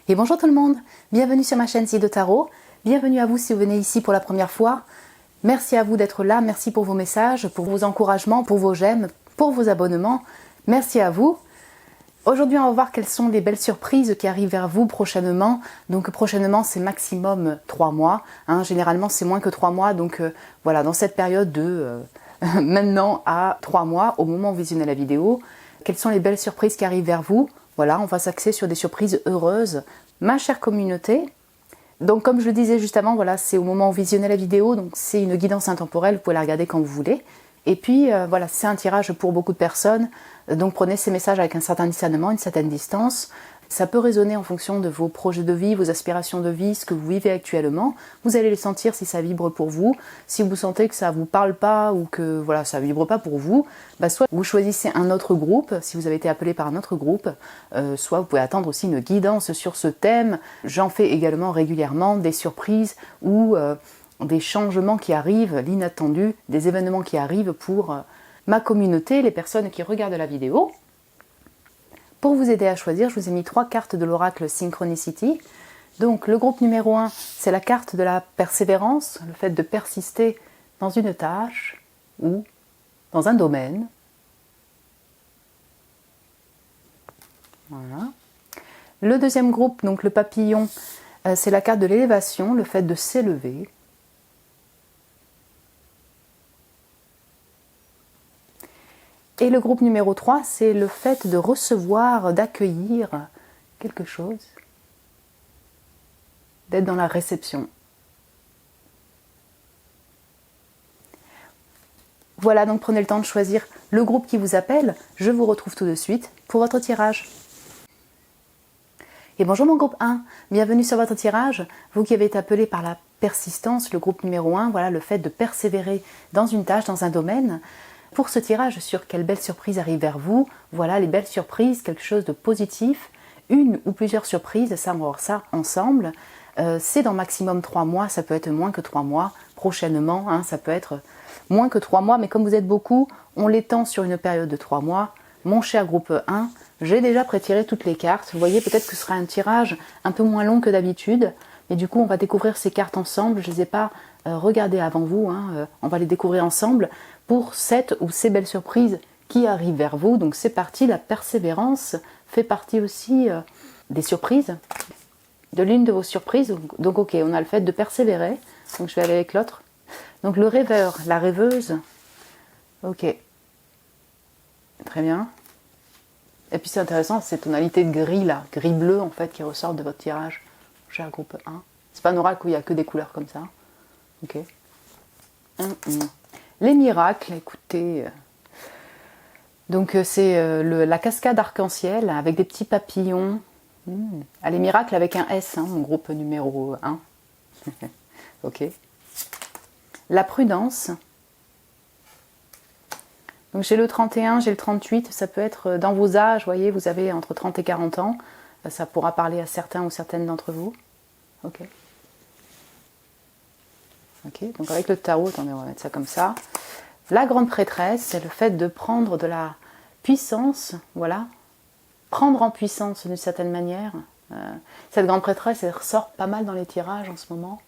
Et bonjour tout le monde, bienvenue sur ma chaîne Site de Tarot, bienvenue à vous si vous venez ici pour la première fois. Merci à vous d'être là, merci pour vos messages, pour vos encouragements, pour vos j'aime, pour vos abonnements. Merci à vous. Aujourd'hui, on va voir quelles sont les belles surprises qui arrivent vers vous prochainement. Donc prochainement, c'est maximum 3 mois. Généralement, c'est moins que 3 mois. Donc voilà, dans cette période de maintenant à 3 mois, au moment où vous visionnez la vidéo, quelles sont les belles surprises qui arrivent vers vous? Voilà, on va s'axer sur des surprises heureuses. Ma chère communauté, donc comme je le disais juste avant, voilà, c'est au moment où vous visionnez la vidéo, donc c'est une guidance intemporelle, vous pouvez la regarder quand vous voulez. Et puis voilà, c'est un tirage pour beaucoup de personnes, donc prenez ces messages avec un certain discernement, une certaine distance. Ça peut résonner en fonction de vos projets de vie, vos aspirations de vie, ce que vous vivez actuellement. Vous allez les sentir si ça vibre pour vous. Si vous sentez que ça ne vous parle pas ou que voilà, ça ne vibre pas pour vous, soit vous choisissez un autre groupe, si vous avez été appelé par un autre groupe, soit vous pouvez attendre aussi une guidance sur ce thème. J'en fais également régulièrement des surprises ou des changements qui arrivent, l'inattendu, des événements qui arrivent pour ma communauté, les personnes qui regardent la vidéo. Pour vous aider à choisir, je vous ai mis 3 cartes de l'oracle Synchronicity. Donc le groupe numéro 1, c'est la carte de la persévérance, le fait de persister dans une tâche ou dans un domaine. Voilà. Le deuxième groupe, donc le papillon, c'est la carte de l'élévation, le fait de s'élever. Et le groupe numéro 3, c'est le fait de recevoir, d'accueillir quelque chose, d'être dans la réception. Voilà, donc prenez le temps de choisir le groupe qui vous appelle. Je vous retrouve tout de suite pour votre tirage. Et bonjour mon groupe 1, bienvenue sur votre tirage. Vous qui avez été appelé par la persistance, le groupe numéro 1, voilà, le fait de persévérer dans une tâche, dans un domaine. Pour ce tirage sur quelle belle surprise arrive vers vous, voilà les belles surprises, quelque chose de positif, une ou plusieurs surprises, ça on va voir ça ensemble. C'est dans maximum 3 mois, ça peut être moins que 3 mois, prochainement, ça peut être moins que 3 mois, mais comme vous êtes beaucoup, on l'étend sur une période de 3 mois. Mon cher groupe 1, j'ai déjà pré-tiré toutes les cartes, vous voyez peut-être que ce sera un tirage un peu moins long que d'habitude, mais du coup on va découvrir ces cartes ensemble, je ne les ai pas regardées avant vous, on va les découvrir ensemble pour cette ou ces belles surprises qui arrivent vers vous. Donc c'est parti, la persévérance fait partie aussi des surprises, de l'une de vos surprises. Donc ok, on a le fait de persévérer, donc je vais aller avec l'autre. Donc le rêveur, la rêveuse, ok, très bien. Et puis c'est intéressant, ces tonalités de gris là, gris bleu en fait qui ressortent de votre tirage, cher groupe 1. C'est pas un oracle où il n'y a que des couleurs comme ça. Ok. Les miracles, écoutez, donc c'est la cascade arc-en-ciel avec des petits papillons. Les miracles avec un S, mon groupe numéro 1. Ok. La prudence. Donc j'ai le 31, j'ai le 38, ça peut être dans vos âges, vous voyez, vous avez entre 30 et 40 ans. Ça pourra parler à certains ou certaines d'entre vous. Ok. Ok, donc avec le tarot, attendez, on va mettre ça comme ça. La grande prêtresse, c'est le fait de prendre de la puissance, voilà. Prendre en puissance d'une certaine manière. Cette grande prêtresse, elle ressort pas mal dans les tirages en ce moment.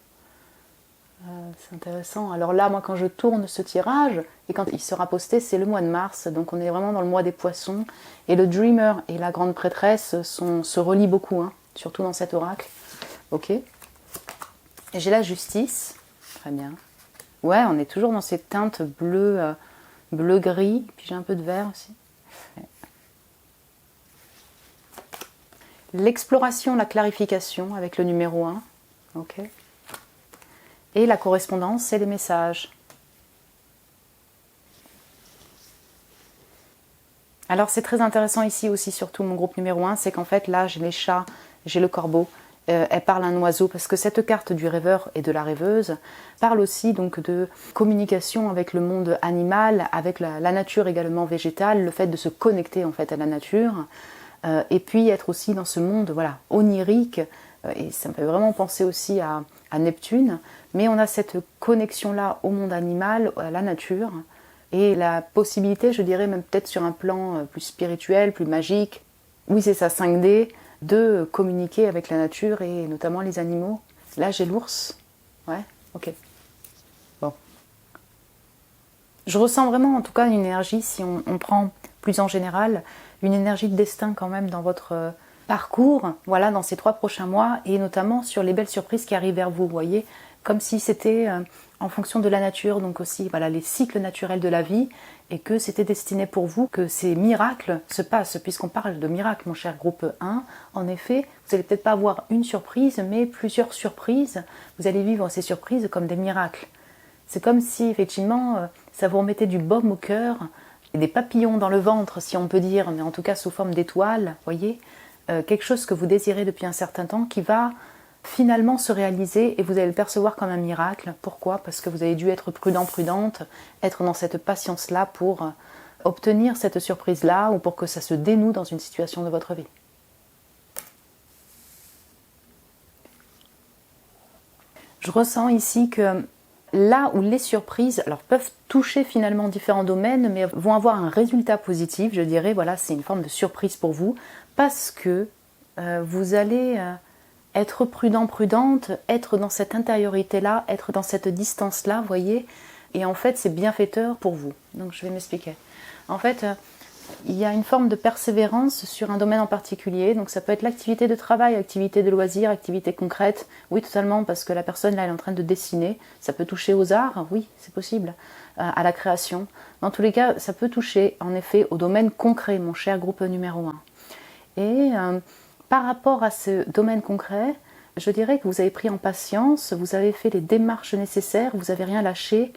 C'est intéressant. Alors là, moi, quand je tourne ce tirage, et quand il sera posté, c'est le mois de mars, donc on est vraiment dans le mois des poissons. Et le dreamer et la grande prêtresse se relient beaucoup, surtout dans cet oracle. Ok. Et j'ai la justice. Très bien. Ouais, on est toujours dans ces teintes bleu, bleu-gris, puis j'ai un peu de vert aussi. Ouais. L'exploration, la clarification avec le numéro 1. Ok. Et la correspondance, c'est les messages. Alors c'est très intéressant ici aussi, surtout mon groupe numéro 1, c'est qu'en fait là j'ai les chats, j'ai le corbeau. Elle parle à un oiseau parce que cette carte du rêveur et de la rêveuse parle aussi donc de communication avec le monde animal, avec la nature également végétale, le fait de se connecter en fait à la nature et puis être aussi dans ce monde voilà onirique et ça me fait vraiment penser aussi à Neptune, mais on a cette connexion là au monde animal, à la nature et la possibilité, je dirais même peut-être sur un plan plus spirituel, plus magique. Oui, c'est ça, 5D, de communiquer avec la nature et notamment les animaux. Là, j'ai l'ours. Ouais, ok. Bon. Je ressens vraiment, en tout cas, une énergie, si on prend plus en général, une énergie de destin quand même dans votre parcours, voilà, dans ces 3 prochains mois, et notamment sur les belles surprises qui arrivent vers vous, vous voyez, comme si c'était en fonction de la nature, donc aussi, voilà, les cycles naturels de la vie, et que c'était destiné pour vous que ces miracles se passent, puisqu'on parle de miracles, mon cher groupe 1. En effet, vous n'allez peut-être pas avoir une surprise, mais plusieurs surprises. Vous allez vivre ces surprises comme des miracles. C'est comme si, effectivement, ça vous remettait du baume au cœur, et des papillons dans le ventre, si on peut dire, mais en tout cas sous forme d'étoiles, voyez, quelque chose que vous désirez depuis un certain temps qui va finalement se réaliser et vous allez le percevoir comme un miracle. Pourquoi? Parce que vous avez dû être prudent, prudente, être dans cette patience-là pour obtenir cette surprise-là ou pour que ça se dénoue dans une situation de votre vie. Je ressens ici que là où les surprises peuvent toucher finalement différents domaines, mais vont avoir un résultat positif, je dirais, voilà, c'est une forme de surprise pour vous, parce que vous allez être prudent, prudente, être dans cette intériorité-là, être dans cette distance-là, voyez, et en fait, c'est bienfaiteur pour vous. Donc, je vais m'expliquer. En fait, il y a une forme de persévérance sur un domaine en particulier, donc ça peut être l'activité de travail, activité de loisir, activité concrète, oui, totalement, parce que la personne, là, elle est en train de dessiner, ça peut toucher aux arts, oui, c'est possible, à la création. Dans tous les cas, ça peut toucher, en effet, au domaine concret, mon cher groupe numéro 1. Et par rapport à ce domaine concret, je dirais que vous avez pris en patience, vous avez fait les démarches nécessaires, vous n'avez rien lâché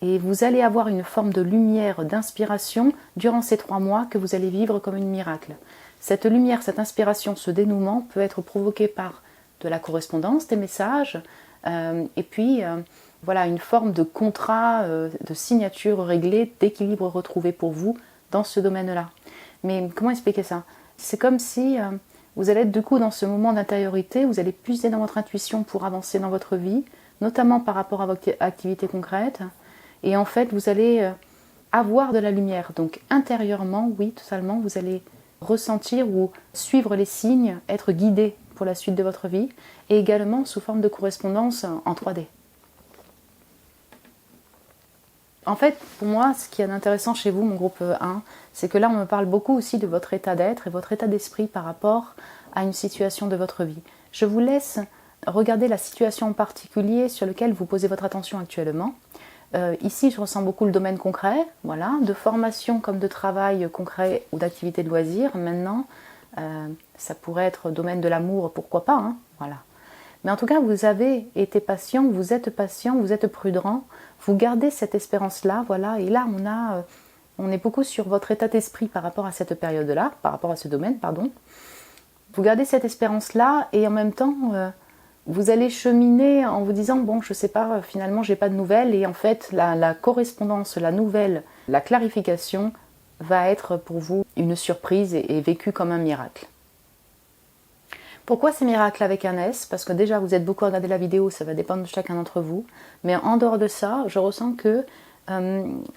et vous allez avoir une forme de lumière, d'inspiration durant ces 3 mois que vous allez vivre comme un miracle. Cette lumière, cette inspiration, ce dénouement peut être provoqué par de la correspondance, des messages et puis voilà, une forme de contrat, de signature réglée, d'équilibre retrouvé pour vous dans ce domaine-là. Mais comment expliquer ça? C'est comme si vous allez être du coup dans ce moment d'intériorité, vous allez puiser dans votre intuition pour avancer dans votre vie, notamment par rapport à votre activité concrète. Et en fait, vous allez avoir de la lumière. Donc intérieurement, oui, totalement, vous allez ressentir ou suivre les signes, être guidé pour la suite de votre vie, et également sous forme de correspondance en 3D. En fait, pour moi, ce qui est intéressant chez vous, mon groupe 1, c'est que là, on me parle beaucoup aussi de votre état d'être et votre état d'esprit par rapport à une situation de votre vie. Je vous laisse regarder la situation en particulier sur laquelle vous posez votre attention actuellement. Ici, je ressens beaucoup le domaine concret, voilà, de formation comme de travail concret ou d'activité de loisir. Maintenant, ça pourrait être domaine de l'amour, pourquoi pas, hein, voilà. Mais en tout cas, vous avez été patient, vous êtes prudent, vous gardez cette espérance-là, voilà, et là, on est beaucoup sur votre état d'esprit par rapport à cette période-là, par rapport à ce domaine, pardon. Vous gardez cette espérance-là et en même temps, vous allez cheminer en vous disant, bon, je sais pas, finalement, j'ai pas de nouvelles, et en fait, la correspondance, la nouvelle, la clarification va être pour vous une surprise et vécue comme un miracle. Pourquoi ces miracles avec un S? Parce que déjà, vous êtes beaucoup à regarder la vidéo, ça va dépendre de chacun d'entre vous. Mais en dehors de ça, je ressens que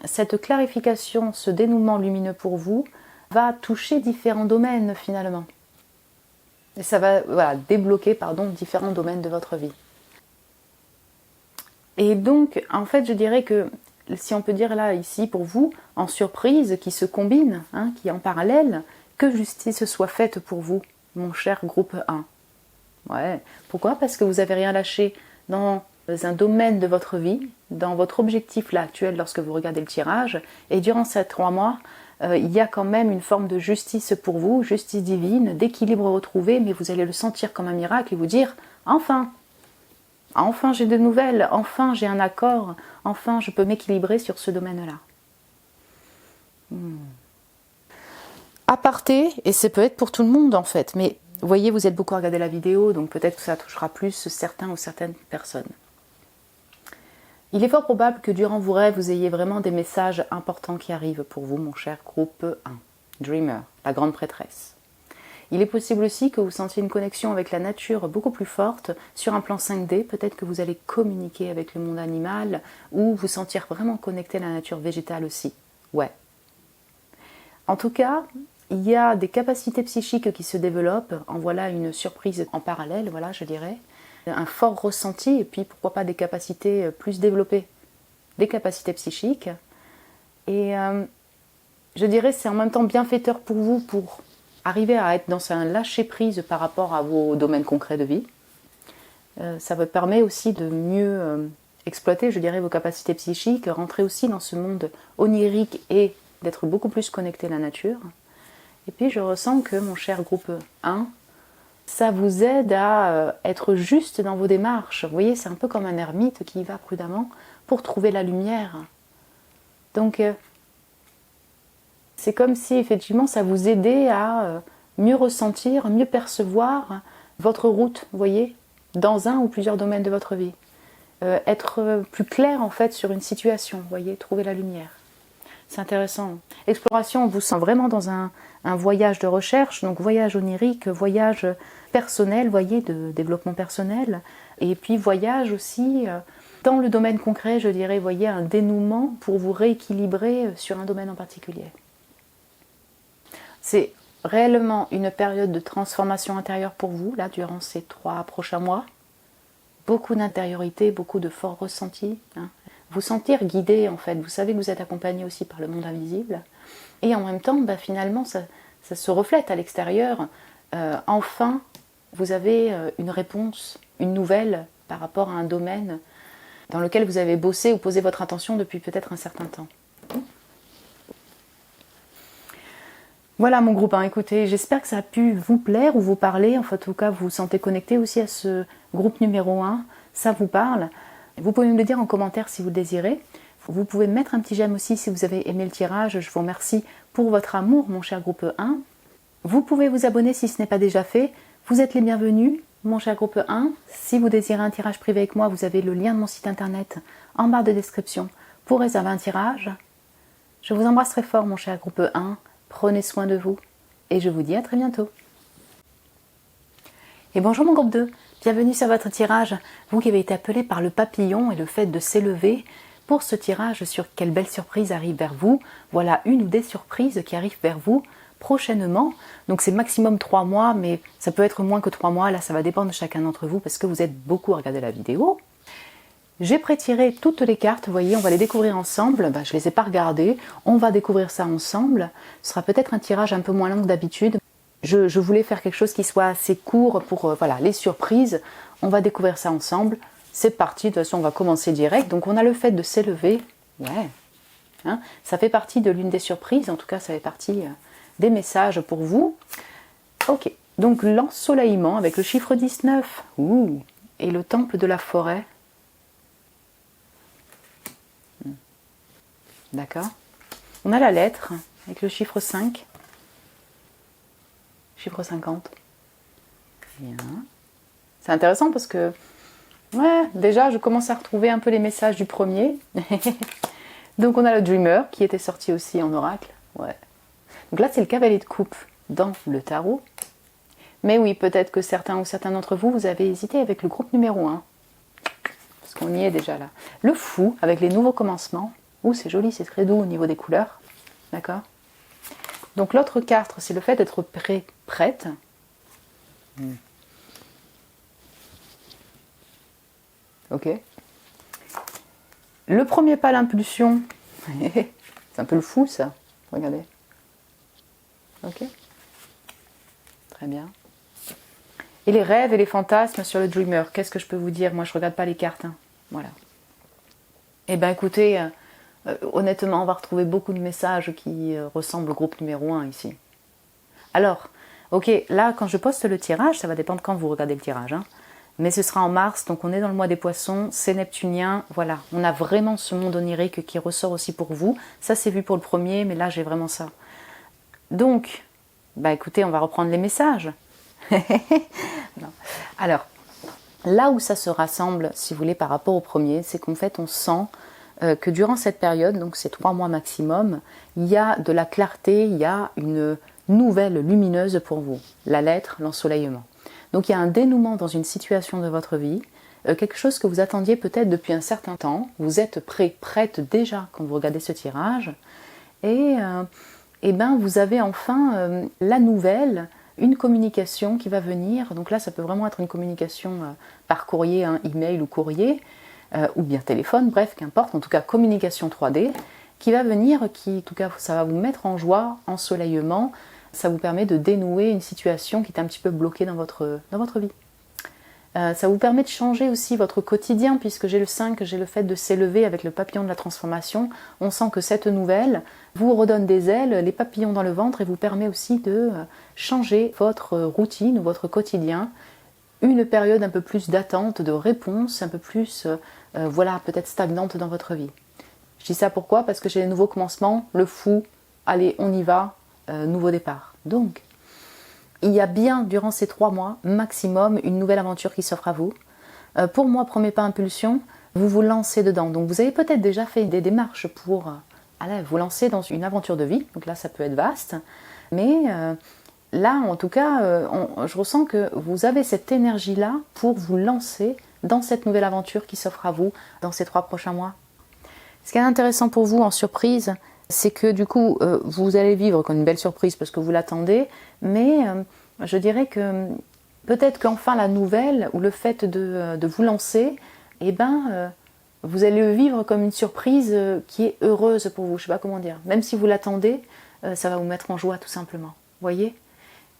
cette clarification, ce dénouement lumineux pour vous, va toucher différents domaines finalement. Et ça va débloquer différents domaines de votre vie. Et donc, en fait, je dirais que, si on peut dire là, ici, pour vous, en surprise, qui se combine, hein, qui est en parallèle, que justice soit faite pour vous, mon cher groupe 1. Ouais. Pourquoi? Parce que vous n'avez rien lâché dans un domaine de votre vie, dans votre objectif là actuel lorsque vous regardez le tirage. Et durant ces 3 mois, il y a quand même une forme de justice pour vous, justice divine, d'équilibre retrouvé, mais vous allez le sentir comme un miracle et vous dire « Enfin j'ai de nouvelles, enfin j'ai un accord, enfin je peux m'équilibrer sur ce domaine-là. » Aparté, et ça peut être pour tout le monde en fait, mais vous voyez, vous êtes beaucoup à regarder la vidéo, donc peut-être que ça touchera plus certains ou certaines personnes. Il est fort probable que durant vos rêves, vous ayez vraiment des messages importants qui arrivent pour vous, mon cher groupe 1, Dreamer, la grande prêtresse. Il est possible aussi que vous sentiez une connexion avec la nature beaucoup plus forte sur un plan 5D, peut-être que vous allez communiquer avec le monde animal ou vous sentir vraiment connecté à la nature végétale aussi. Ouais. En tout cas, Il y a des capacités psychiques qui se développent, en voilà une surprise en parallèle, voilà, je dirais. Un fort ressenti, et puis pourquoi pas des capacités plus développées, des capacités psychiques. Et je dirais c'est en même temps bienfaiteur pour vous pour arriver à être dans un lâcher-prise par rapport à vos domaines concrets de vie. Ça vous permet aussi de mieux exploiter, je dirais, vos capacités psychiques, rentrer aussi dans ce monde onirique et d'être beaucoup plus connecté à la nature. Et puis je ressens que mon cher groupe 1, ça vous aide à être juste dans vos démarches. Vous voyez, c'est un peu comme un ermite qui y va prudemment pour trouver la lumière. Donc c'est comme si effectivement ça vous aidait à mieux ressentir, mieux percevoir votre route, vous voyez, dans un ou plusieurs domaines de votre vie. Être plus clair en fait sur une situation, vous voyez, trouver la lumière. C'est intéressant. Exploration, on vous sent vraiment dans un voyage de recherche, donc voyage onirique, voyage personnel, voyez, de développement personnel, et puis voyage aussi dans le domaine concret, je dirais, voyez, un dénouement pour vous rééquilibrer sur un domaine en particulier. C'est réellement une période de transformation intérieure pour vous, là, durant ces 3 prochains mois. Beaucoup d'intériorité, beaucoup de forts ressentis, hein. Vous sentir guidé en fait, vous savez que vous êtes accompagné aussi par le monde invisible, et en même temps, finalement, ça se reflète à l'extérieur. Enfin, vous avez une réponse, une nouvelle par rapport à un domaine dans lequel vous avez bossé ou posé votre attention depuis peut-être un certain temps. Voilà mon groupe, hein. Écoutez, j'espère que ça a pu vous plaire ou vous parler, enfin en tout cas vous vous sentez connecté aussi à ce groupe numéro 1, ça vous parle. Vous pouvez me le dire en commentaire si vous le désirez. Vous pouvez mettre un petit j'aime aussi si vous avez aimé le tirage. Je vous remercie pour votre amour, mon cher groupe 1. Vous pouvez vous abonner si ce n'est pas déjà fait. Vous êtes les bienvenus, mon cher groupe 1. Si vous désirez un tirage privé avec moi, vous avez le lien de mon site internet en barre de description pour réserver un tirage. Je vous embrasse très fort, mon cher groupe 1. Prenez soin de vous et je vous dis à très bientôt. Et bonjour mon groupe 2. Bienvenue sur votre tirage, vous qui avez été appelé par le papillon et le fait de s'élever pour ce tirage sur quelle belle surprise arrive vers vous. Voilà une ou des surprises qui arrivent vers vous prochainement. Donc c'est maximum 3 mois, mais ça peut être moins que 3 mois. Là, ça va dépendre de chacun d'entre vous parce que vous êtes beaucoup à regarder la vidéo. J'ai pré-tiré toutes les cartes, vous voyez, on va les découvrir ensemble. Je ne les ai pas regardées, on va découvrir ça ensemble. Ce sera peut-être un tirage un peu moins long que d'habitude. Je voulais faire quelque chose qui soit assez court pour voilà, les surprises. On va découvrir ça ensemble. C'est parti, de toute façon on va commencer direct. Donc on a le fait de s'élever. Ouais. Hein, ça fait partie de l'une des surprises, en tout cas ça fait partie des messages pour vous. Ok, donc l'ensoleillement avec le chiffre 19. Ouh. Et le temple de la forêt. D'accord. On a la lettre avec le chiffre 5. Chiffre 50. Bien. C'est intéressant parce que, ouais, déjà, je commence à retrouver un peu les messages du premier. Donc, on a le Dreamer qui était sorti aussi en oracle. Ouais. Donc là, c'est le cavalier de coupe dans le tarot. Mais oui, peut-être que certains ou certains d'entre vous, vous avez hésité avec le groupe numéro 1. Parce qu'on y est déjà là. Le fou avec les nouveaux commencements. Ouh, c'est joli, c'est très doux au niveau des couleurs. D'accord ? Donc l'autre carte, c'est le fait d'être prête. Ok. Le premier pas, l'impulsion. C'est un peu le fou, ça. Regardez. Ok. Très bien. Et les rêves et les fantasmes sur le Dreamer. Qu'est-ce que je peux vous dire? Moi, je ne regarde pas les cartes. Hein. Voilà. Eh bien, écoutez... honnêtement, on va retrouver beaucoup de messages qui ressemblent au groupe numéro 1 ici. Alors, ok, là, quand je poste le tirage, ça va dépendre quand vous regardez le tirage, hein, mais ce sera en mars, donc on est dans le mois des poissons, c'est neptunien, voilà. On a vraiment ce monde onirique qui ressort aussi pour vous. Ça, c'est vu pour le premier, mais là, j'ai vraiment ça. Donc, écoutez, on va reprendre les messages. Non. Alors, là où ça se rassemble, si vous voulez, par rapport au premier, c'est qu'en fait, on sent... que durant cette période, donc ces 3 mois maximum, il y a de la clarté, il y a une nouvelle lumineuse pour vous, la lettre, l'ensoleillement. Donc il y a un dénouement dans une situation de votre vie, quelque chose que vous attendiez peut-être depuis un certain temps, vous êtes prête déjà quand vous regardez ce tirage, et et ben vous avez enfin la nouvelle, une communication qui va venir. Donc là, ça peut vraiment être une communication par courrier, email ou courrier, ou bien téléphone, bref, qu'importe, en tout cas communication 3D, qui va venir, qui en tout cas ça va vous mettre en joie, ensoleillement, ça vous permet de dénouer une situation qui est un petit peu bloquée dans votre vie. Ça vous permet de changer aussi votre quotidien, puisque j'ai le 5, j'ai le fait de s'élever avec le papillon de la transformation. On sent que cette nouvelle vous redonne des ailes, les papillons dans le ventre, et vous permet aussi de changer votre routine ou votre quotidien. Une période un peu plus d'attente, de réponse, un peu plus, voilà, peut-être stagnante dans votre vie. Je dis ça pourquoi? Parce que j'ai les nouveaux commencements, le fou, allez, on y va, nouveau départ. Donc, il y a bien, durant ces 3 mois, maximum, une nouvelle aventure qui s'offre à vous. Pour moi, premier pas impulsion, vous vous lancez dedans. Donc vous avez peut-être déjà fait des démarches pour vous lancer dans une aventure de vie. Donc là, ça peut être vaste. Mais là, en tout cas, je ressens que vous avez cette énergie-là pour vous lancer dans cette nouvelle aventure qui s'offre à vous dans ces 3 prochains mois. Ce qui est intéressant pour vous en surprise, c'est que du coup, vous allez vivre comme une belle surprise parce que vous l'attendez, mais je dirais que peut-être qu'enfin la nouvelle ou le fait de vous lancer, eh ben, vous allez le vivre comme une surprise qui est heureuse pour vous. Je ne sais pas comment dire. Même si vous l'attendez, ça va vous mettre en joie tout simplement. Vous voyez?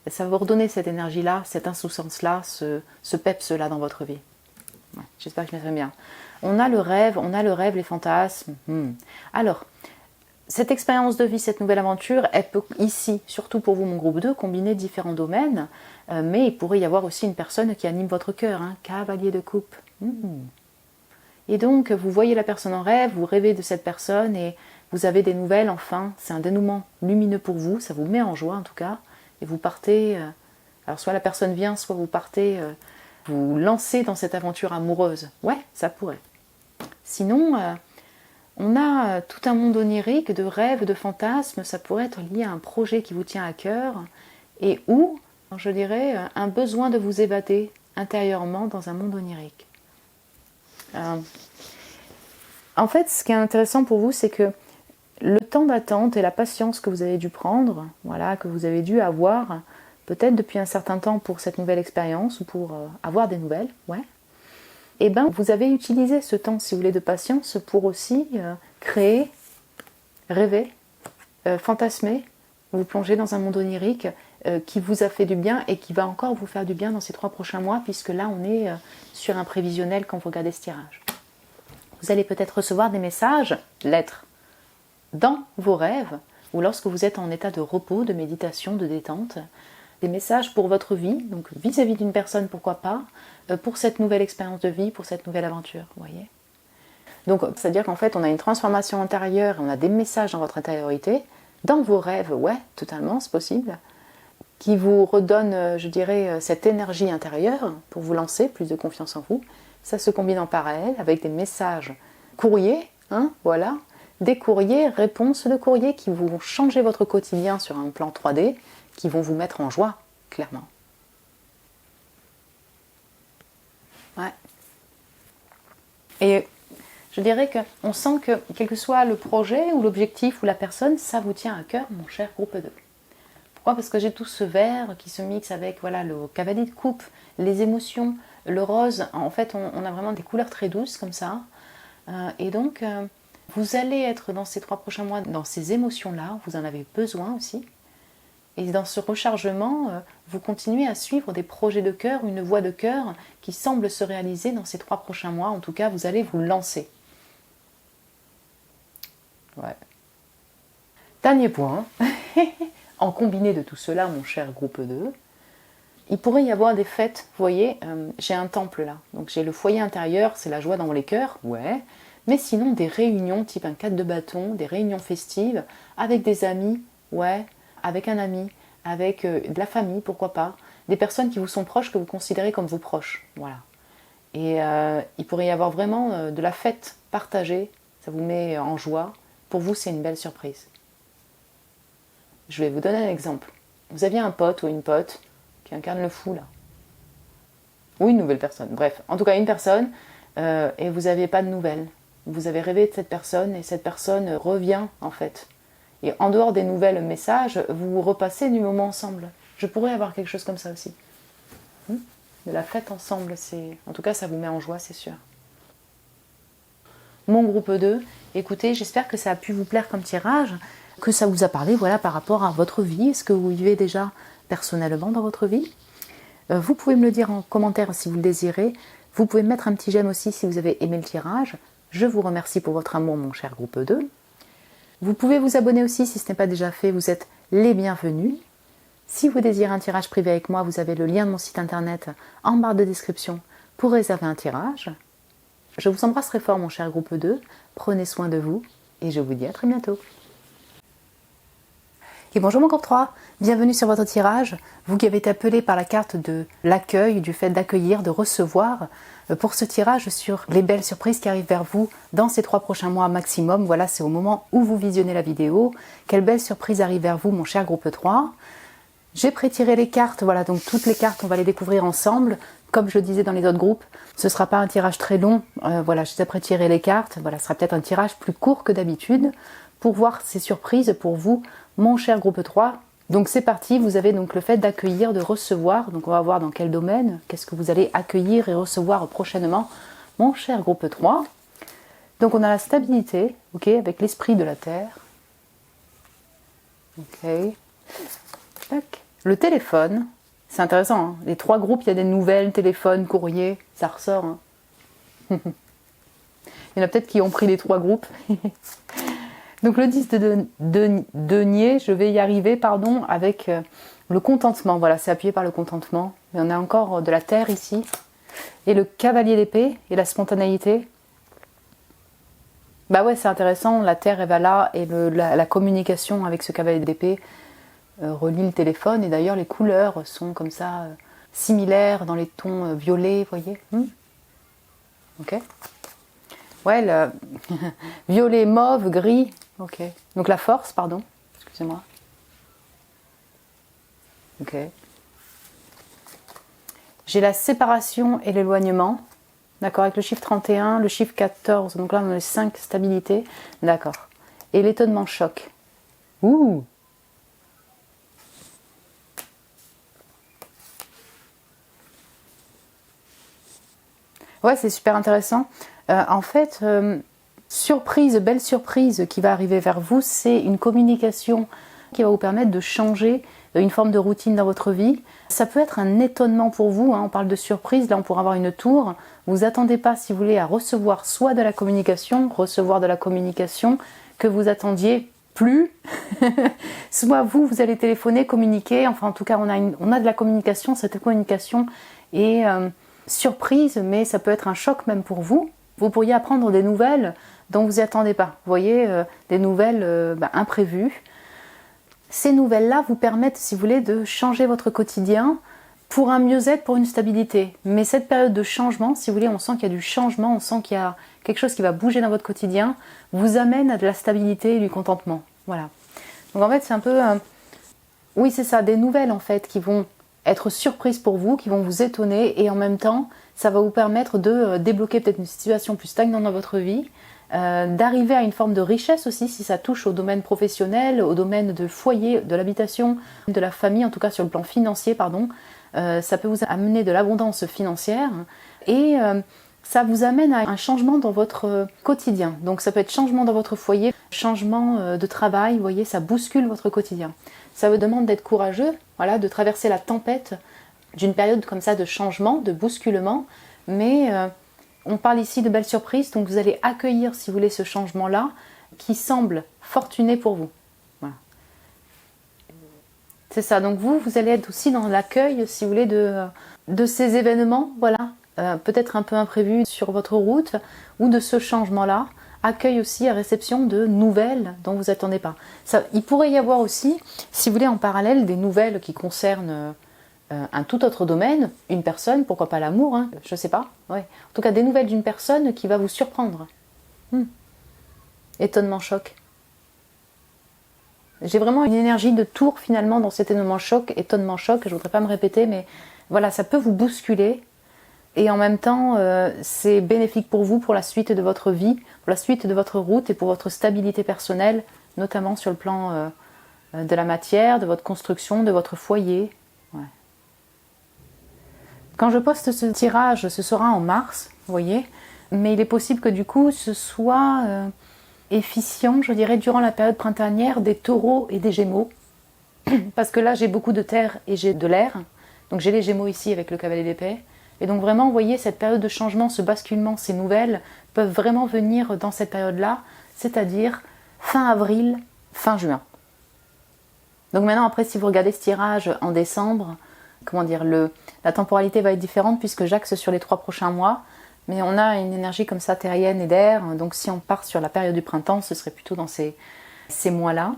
Ça va vous redonner cette énergie-là, cette insouciance-là, ce peps-là dans votre vie. Ouais, j'espère que je m'exprime bien. On a le rêve, les fantasmes. Alors, cette expérience de vie, cette nouvelle aventure, elle peut ici, surtout pour vous, mon groupe 2, combiner différents domaines, mais il pourrait y avoir aussi une personne qui anime votre cœur, cavalier de coupe. Et donc, vous voyez la personne en rêve, vous rêvez de cette personne et vous avez des nouvelles, enfin, c'est un dénouement lumineux pour vous, ça vous met en joie en tout cas, et vous partez, alors soit la personne vient, soit vous partez, vous lancez dans cette aventure amoureuse. Ouais, ça pourrait. Sinon, on a tout un monde onirique de rêves, de fantasmes, ça pourrait être lié à un projet qui vous tient à cœur et ou, je dirais, un besoin de vous évader intérieurement dans un monde onirique. En fait, ce qui est intéressant pour vous, c'est que le temps d'attente et la patience que vous avez dû prendre, voilà, que vous avez dû avoir, peut-être depuis un certain temps pour cette nouvelle expérience ou pour avoir des nouvelles, ouais. Et bien, vous avez utilisé ce temps, si vous voulez, de patience pour aussi créer, rêver, fantasmer, vous plonger dans un monde onirique qui vous a fait du bien et qui va encore vous faire du bien dans ces 3 prochains mois, puisque là, on est sur un prévisionnel quand vous regardez ce tirage. Vous allez peut-être recevoir des messages, lettres, dans vos rêves, ou lorsque vous êtes en état de repos, de méditation, de détente, des messages pour votre vie, donc vis-à-vis d'une personne, pourquoi pas, pour cette nouvelle expérience de vie, pour cette nouvelle aventure, vous voyez. Donc, c'est-à-dire qu'en fait, on a une transformation intérieure, on a des messages dans votre intériorité, dans vos rêves, ouais, totalement, c'est possible, qui vous redonnent, je dirais, cette énergie intérieure pour vous lancer, plus de confiance en vous. Ça se combine en parallèle avec des messages courriers, voilà, des courriers, réponses de courriers qui vont changer votre quotidien sur un plan 3D, qui vont vous mettre en joie, clairement. Ouais. Et je dirais qu'on sent que, quel que soit le projet ou l'objectif ou la personne, ça vous tient à cœur, mon cher groupe 2. Pourquoi? Parce que j'ai tout ce vert qui se mixe avec voilà, le cavalier de coupe, les émotions, le rose. En fait, on a vraiment des couleurs très douces comme ça. Et donc, vous allez être dans ces 3 prochains mois, dans ces émotions-là, vous en avez besoin aussi. Et dans ce rechargement, vous continuez à suivre des projets de cœur, une voie de cœur qui semble se réaliser dans ces 3 prochains mois. En tout cas, vous allez vous lancer. Ouais. Dernier point. En combiné de tout cela, mon cher groupe 2, il pourrait y avoir des fêtes. Vous voyez, j'ai un temple là. Donc j'ai le foyer intérieur, c'est la joie dans les cœurs, ouais. Mais sinon, des réunions type un 4 de bâton, des réunions festives avec des amis, ouais. Avec un ami, avec de la famille, pourquoi pas, des personnes qui vous sont proches, que vous considérez comme vos proches, voilà. Et il pourrait y avoir vraiment de la fête partagée, ça vous met en joie. Pour vous, c'est une belle surprise. Je vais vous donner un exemple. Vous aviez un pote ou une pote qui incarne le fou, là. Ou une nouvelle personne, bref. En tout cas, une personne, et vous n'aviez pas de nouvelles. Vous avez rêvé de cette personne, et cette personne revient, en fait. Et en dehors des nouvelles messages, vous repassez du moment ensemble. Je pourrais avoir quelque chose comme ça aussi. De la fête ensemble, en tout cas ça vous met en joie, c'est sûr. Mon groupe 2, écoutez, j'espère que ça a pu vous plaire comme tirage, que ça vous a parlé voilà, par rapport à votre vie, ce que vous vivez déjà personnellement dans votre vie. Vous pouvez me le dire en commentaire si vous le désirez. Vous pouvez mettre un petit j'aime aussi si vous avez aimé le tirage. Je vous remercie pour votre amour, mon cher groupe 2. Vous pouvez vous abonner aussi si ce n'est pas déjà fait, vous êtes les bienvenus. Si vous désirez un tirage privé avec moi, vous avez le lien de mon site internet en barre de description pour réserver un tirage. Je vous embrasse très fort, mon cher groupe 2. Prenez soin de vous et je vous dis à très bientôt. Et bonjour mon groupe 3, bienvenue sur votre tirage. Vous qui avez été appelé par la carte de l'accueil, du fait d'accueillir, de recevoir, pour ce tirage sur les belles surprises qui arrivent vers vous dans ces 3 prochains mois maximum. Voilà, c'est au moment où vous visionnez la vidéo. Quelle belle surprise arrive vers vous, mon cher groupe 3. J'ai pré-tiré les cartes, voilà, donc toutes les cartes, on va les découvrir ensemble. Comme je disais dans les autres groupes, ce ne sera pas un tirage très long. Voilà, j'ai pré-tiré les cartes. Voilà, ce sera peut-être un tirage plus court que d'habitude pour voir ces surprises pour vous, mon cher groupe 3. Donc c'est parti, vous avez donc le fait d'accueillir, de recevoir. Donc on va voir dans quel domaine, qu'est-ce que vous allez accueillir et recevoir prochainement, mon cher groupe 3. Donc on a la stabilité, ok, avec l'esprit de la terre. Ok. Tac. Le téléphone, c'est intéressant, hein. Les 3 groupes, il y a des nouvelles, téléphone, courrier, ça ressort. Hein. Il y en a peut-être qui ont pris les 3 groupes. Donc le 10 de denier, je vais y arriver, pardon, avec le contentement. Voilà, c'est appuyé par le contentement. Il y en a encore de la terre ici. Et le cavalier d'épée et la spontanéité. Bah ouais, c'est intéressant, la terre elle va là et la communication avec ce cavalier d'épée relie le téléphone. Et d'ailleurs les couleurs sont comme ça similaires dans les tons violets, vous voyez. Ok. Ouais, le violet, mauve, gris. Ok. Donc la force, pardon. Excusez-moi. Ok. J'ai la séparation et l'éloignement. D'accord, avec le chiffre 31, le chiffre 14. Donc là, on a les 5 stabilités. D'accord. Et l'étonnement choc. Ouh! Ouais, c'est super intéressant. En fait, surprise, belle surprise qui va arriver vers vous, c'est une communication qui va vous permettre de changer une forme de routine dans votre vie. Ça peut être un étonnement pour vous, hein, on parle de surprise, là on pourra avoir une tour. Vous attendez pas, si vous voulez, à recevoir soit de la communication que vous attendiez plus, soit vous allez téléphoner, communiquer, enfin en tout cas on a de la communication, cette communication est surprise, mais ça peut être un choc même pour vous. Vous pourriez apprendre des nouvelles dont vous n'y attendez pas. Vous voyez, des nouvelles imprévues. Ces nouvelles-là vous permettent, si vous voulez, de changer votre quotidien pour un mieux-être, pour une stabilité. Mais cette période de changement, si vous voulez, on sent qu'il y a du changement, on sent qu'il y a quelque chose qui va bouger dans votre quotidien, vous amène à de la stabilité et du contentement. Voilà. Donc en fait, c'est un peu... oui, c'est ça, des nouvelles en fait qui vont être surprises pour vous, qui vont vous étonner et en même temps, ça va vous permettre de débloquer peut-être une situation plus stagnante dans votre vie, d'arriver à une forme de richesse aussi si ça touche au domaine professionnel, au domaine de foyer, de l'habitation, de la famille, en tout cas sur le plan financier, pardon. Ça peut vous amener de l'abondance financière et ça vous amène à un changement dans votre quotidien. Donc ça peut être changement dans votre foyer, changement de travail, vous voyez, ça bouscule votre quotidien. Ça vous demande d'être courageux, voilà, de traverser la tempête d'une période comme ça de changement, de bousculement, mais on parle ici de belles surprises, donc vous allez accueillir, si vous voulez, ce changement-là qui semble fortuné pour vous. Voilà. C'est ça, donc vous allez être aussi dans l'accueil, si vous voulez, de ces événements, voilà, peut-être un peu imprévus sur votre route, ou de ce changement-là, accueil aussi à réception de nouvelles dont vous attendez pas. Ça, il pourrait y avoir aussi, si vous voulez, en parallèle, des nouvelles qui concernent un tout autre domaine, une personne, pourquoi pas l'amour, hein, je sais pas. Ouais. En tout cas, des nouvelles d'une personne qui va vous surprendre. Étonnement choc. J'ai vraiment une énergie de tour finalement dans cet étonnement choc, je voudrais pas me répéter, mais voilà, ça peut vous bousculer. Et en même temps, c'est bénéfique pour vous, pour la suite de votre vie, pour la suite de votre route et pour votre stabilité personnelle. notamment sur le plan de la matière, de votre construction, de votre foyer. Ouais. Quand je poste ce tirage, ce sera en mars, vous voyez, mais il est possible que du coup ce soit efficient, je dirais, durant la période printanière des taureaux et des gémeaux, parce que là j'ai beaucoup de terre et j'ai de l'air, donc j'ai les gémeaux ici avec le cavalier d'épée, et donc vraiment, vous voyez, cette période de changement, ce basculement, ces nouvelles peuvent vraiment venir dans cette période-là, c'est-à-dire fin avril, fin juin. Donc maintenant, après, si vous regardez ce tirage en décembre, comment dire, la temporalité va être différente puisque j'axe sur les 3 prochains mois, mais on a une énergie comme ça terrienne et d'air, donc si on part sur la période du printemps, ce serait plutôt dans ces mois-là.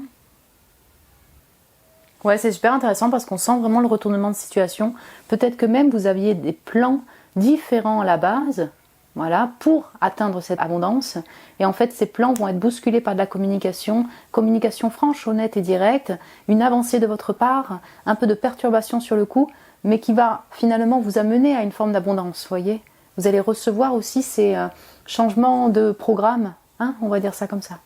Ouais, c'est super intéressant parce qu'on sent vraiment le retournement de situation. Peut-être que même vous aviez des plans différents à la base, voilà, pour atteindre cette abondance. Et en fait, ces plans vont être bousculés par de la communication franche, honnête et directe, une avancée de votre part, un peu de perturbation sur le coup, mais qui va finalement vous amener à une forme d'abondance, voyez. Vous allez recevoir aussi ces changements de programme, hein, on va dire ça comme ça.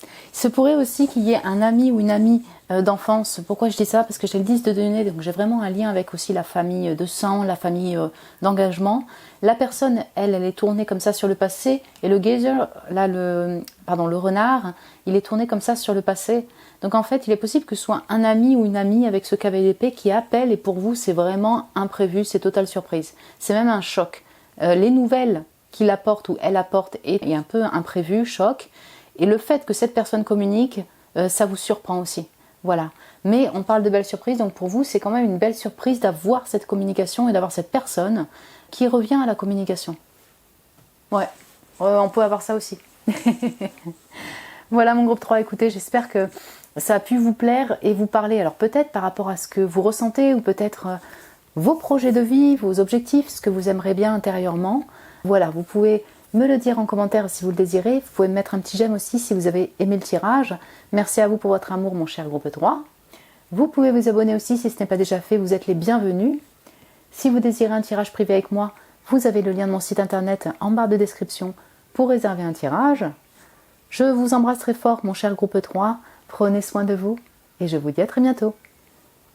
Il se pourrait aussi qu'il y ait un ami ou une amie d'enfance. Pourquoi je dis ça? Parce que j'ai le 10 de données, donc j'ai vraiment un lien avec aussi la famille de sang, la famille d'engagement. La personne, elle est tournée comme ça sur le passé, et le gazer, là, le renard, il est tourné comme ça sur le passé. Donc en fait, il est possible que ce soit un ami ou une amie avec ce cavalier d'épée qui appelle, et pour vous, c'est vraiment imprévu, c'est totale surprise. C'est même un choc. Les nouvelles qu'il apporte ou elle apporte est un peu imprévu, choc. Et le fait que cette personne communique, ça vous surprend aussi. Voilà. Mais on parle de belles surprises, donc pour vous, c'est quand même une belle surprise d'avoir cette communication et d'avoir cette personne qui revient à la communication. Ouais, on peut avoir ça aussi. Voilà mon groupe 3, écoutez, j'espère que ça a pu vous plaire et vous parler. Alors peut-être par rapport à ce que vous ressentez ou peut-être vos projets de vie, vos objectifs, ce que vous aimeriez bien intérieurement. Voilà, vous pouvez me le dire en commentaire si vous le désirez. Vous pouvez me mettre un petit j'aime aussi si vous avez aimé le tirage. Merci à vous pour votre amour, mon cher groupe 3. Vous pouvez vous abonner aussi si ce n'est pas déjà fait, vous êtes les bienvenus. Si vous désirez un tirage privé avec moi, vous avez le lien de mon site internet en barre de description pour réserver un tirage. Je vous embrasse très fort, mon cher groupe 3. Prenez soin de vous et je vous dis à très bientôt.